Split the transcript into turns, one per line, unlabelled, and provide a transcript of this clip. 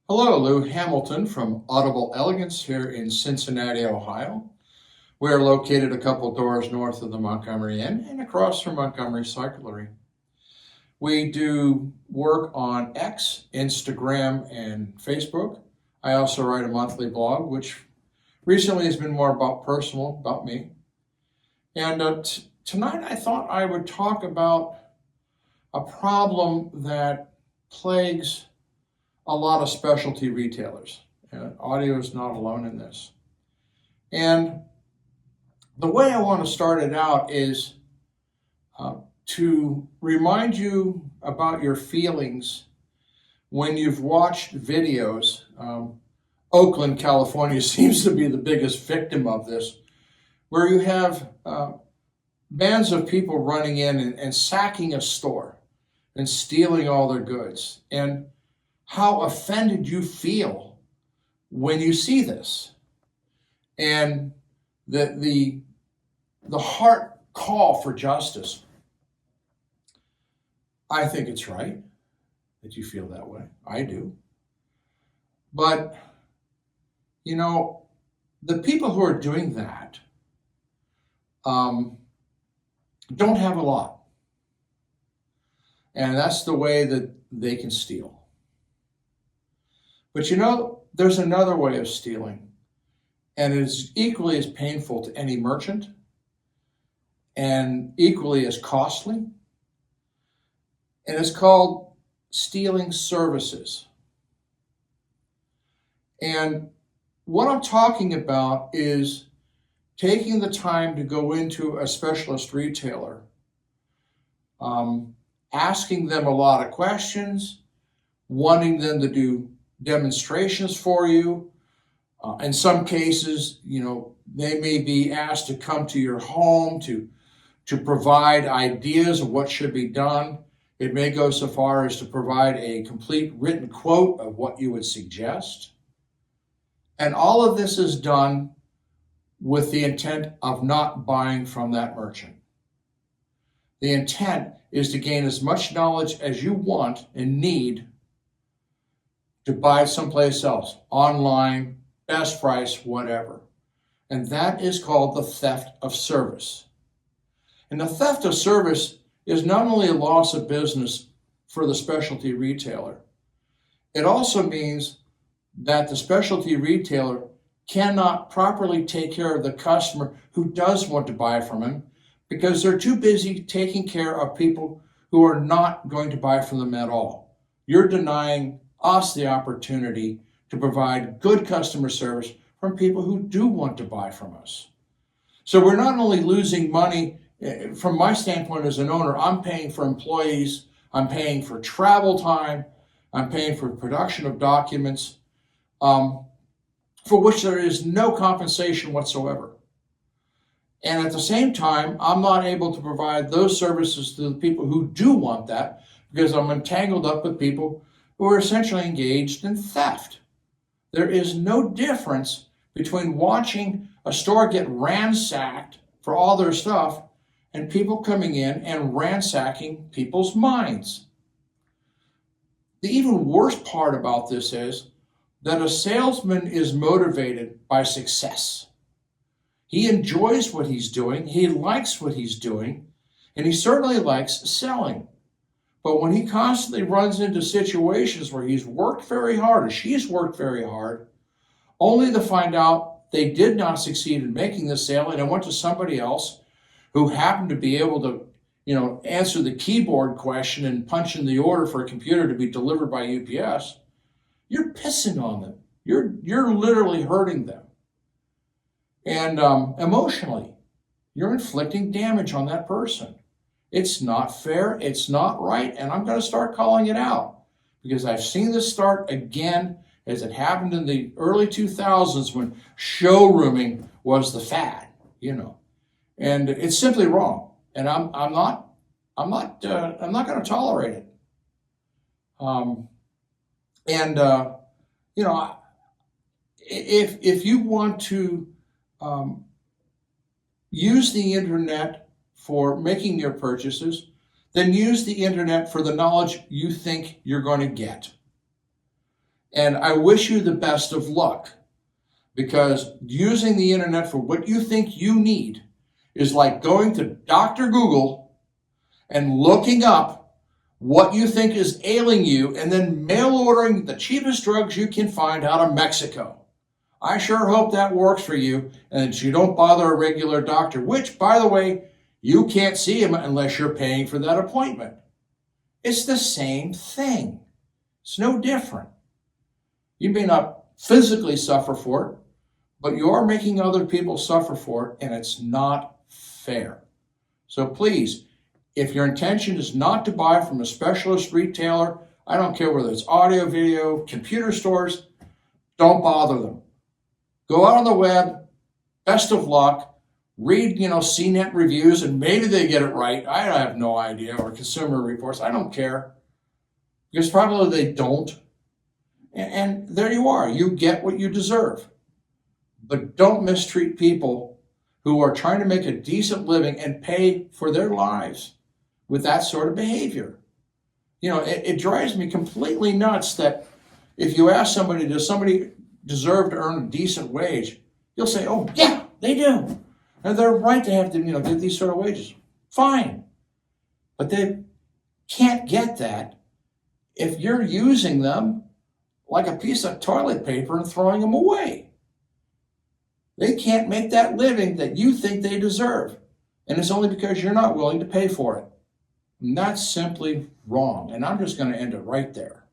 Hello, Lou Hamilton from Audible Elegance here in Cincinnati, Ohio. We're located a couple doors north of the Montgomery Inn and across from Montgomery Cyclery. We do work on X, Instagram, and Facebook. I also write a monthly blog, which recently has been more about me. And tonight I thought I would talk about a problem that plagues a lot of specialty retailers. Audio is not alone in this. And the way I want to start it out is to remind you about your feelings when you've watched videos. Oakland, California seems to be the biggest victim of this, where you have bands of people running in and sacking a store and stealing all their goods. And how offended you feel when you see this, and the heart call for justice. I think it's right that you feel that way. I do. But, the people who are doing that don't have a lot. And that's the way that they can steal. But there's another way of stealing, and it is equally as painful to any merchant and equally as costly, and it's called stealing services. And what I'm talking about is taking the time to go into a specialist retailer, asking them a lot of questions, wanting them to do demonstrations for you. In some cases, they may be asked to come to your home to provide ideas of what should be done. It may go so far as to provide a complete written quote of what you would suggest. And all of this is done with the intent of not buying from that merchant. The intent is to gain as much knowledge as you want and need to buy someplace else, online, best price, whatever. And that is called the theft of service. And the theft of service is not only a loss of business for the specialty retailer, it also means that the specialty retailer cannot properly take care of the customer who does want to buy from him because they're too busy taking care of people who are not going to buy from them at all. You're denying us the opportunity to provide good customer service from people who do want to buy from us. So we're not only losing money, from my standpoint as an owner, I'm paying for employees, I'm paying for travel time, I'm paying for production of documents, for which there is no compensation whatsoever. And at the same time, I'm not able to provide those services to the people who do want that because I'm entangled up with people who are essentially engaged in theft. There is no difference between watching a store get ransacked for all their stuff and people coming in and ransacking people's minds. The even worse part about this is that a salesman is motivated by success. He enjoys what he's doing, he likes what he's doing, and he certainly likes selling. But when he constantly runs into situations where he's worked very hard, or she's worked very hard, only to find out they did not succeed in making the sale and it went to somebody else who happened to be able to, answer the keyboard question and punch in the order for a computer to be delivered by UPS, you're pissing on them. You're literally hurting them. And emotionally, you're inflicting damage on that person. It's not fair, it's not right, and I'm going to start calling it out because I've seen this start again as it happened in the early 2000s when showrooming was the fad, and it's simply wrong, and I'm not going to tolerate it. If you want to use the internet for making your purchases, then use the internet for the knowledge you think you're going to get. And I wish you the best of luck, because using the internet for what you think you need is like going to Dr. Google and looking up what you think is ailing you and then mail ordering the cheapest drugs you can find out of Mexico. I sure hope that works for you and that you don't bother a regular doctor, which, by the way, you can't see him unless you're paying for that appointment. It's the same thing. It's no different. You may not physically suffer for it, but you are making other people suffer for it, and it's not fair. So please, if your intention is not to buy from a specialist retailer, I don't care whether it's audio, video, computer stores, don't bother them. Go out on the web, best of luck, read, CNET reviews, and maybe they get it right. I have no idea, or Consumer Reports. I don't care, because probably they don't. And there you are. You get what you deserve. But don't mistreat people who are trying to make a decent living and pay for their lives with that sort of behavior. It drives me completely nuts that if you ask somebody, does somebody deserve to earn a decent wage? You'll say, oh, yeah, they do. And they're right to have to, get these sort of wages. Fine. But they can't get that if you're using them like a piece of toilet paper and throwing them away. They can't make that living that you think they deserve. And it's only because you're not willing to pay for it. And that's simply wrong. And I'm just going to end it right there.